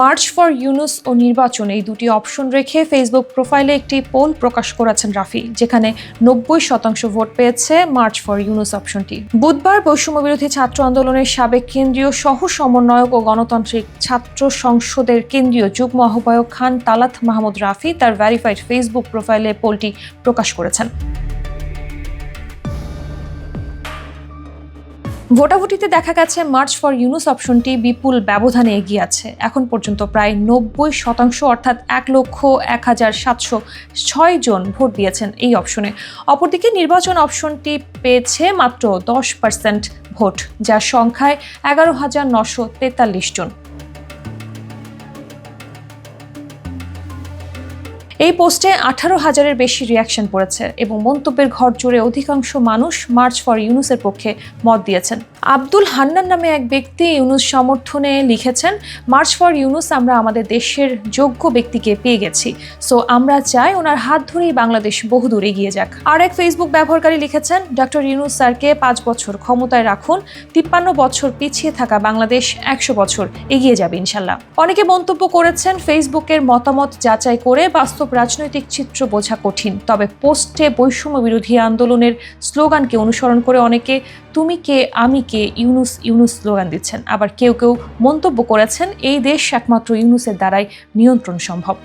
March for Yunus ও নির্বাচন এই দুটি অপশন রেখে ফেসবুক প্রোফাইলে একটি পোল প্রকাশ করেছেন রাফি, যেখানে 90% ভোট পেয়েছে মার্চ ফর ইউনুস অপশনটি। বুধবার বৈষম্যবিরোধী ছাত্র আন্দোলনের সাবেক কেন্দ্রীয় সহ সমন্বয়ক ও গণতান্ত্রিক ছাত্র সংসদের কেন্দ্রীয় যুগ্ম আহ্বায়ক খান তালাত মাহমুদ রাফি তার ভেরিফাইড ফেসবুক প্রোফাইলে পোলটি প্রকাশ করেছেন। ভোটাভুটিতে দেখা গেছে মার্চ ফর ইউনুস অপশনটি বিপুল ব্যবধানে এগিয়ে আছে। এখন পর্যন্ত প্রায় 90% অর্থাৎ 1,01,706 জন ভোট দিয়েছেন এই অপশনে। অপরদিকে নির্বাচন অপশনটি পেয়েছে মাত্র 10% ভোট, যার সংখ্যায় 11,943 জন। এই পোস্টে 18,000-এর বেশি রিয়াকশন পড়েছে এবং মন্তব্যের ঘর জুড়ে অধিকাংশ মানুষ মার্চ ফর ইউনুসের পক্ষে মত দিয়েছেন। আব্দুল হান্নান নামে এক ব্যক্তি ইউনুস সমর্থনে লিখেছেন, মার্চ ফর ইউনুস আমরা আমাদের দেশের যোগ্য ব্যক্তিকে পেয়ে গেছি, সো আমরা চাই ওনার হাত ধরেই বাংলাদেশ বহুদূর এগিয়ে যাক। আর এক ফেসবুক ব্যবহারকারী লিখেছেন, ডক্টর ইউনুস স্যারকে 5 বছর ক্ষমতায় রাখুন, 53 বছর পিছিয়ে থাকা বাংলাদেশ 100 বছর এগিয়ে যাবে ইনশাল্লাহ। অনেকে মন্তব্য করেছেন, ফেসবুকের মতামত যাচাই করে বাস্তব রাজনৈতিক চিত্র বোঝা কঠিন, তবে পোস্টে বৈষম্য বিরোধী আন্দোলনের স্লোগানকে অনুসরণ করে অনেকে তুমি কে আমি কে ইউনুস ইউনুস স্লোগান দিচ্ছেন। আবার কেউ কেউ মন্তব্য করেছেন, এই দেশ একমাত্র ইউনুসের দ্বারাই নিয়ন্ত্রণ সম্ভব।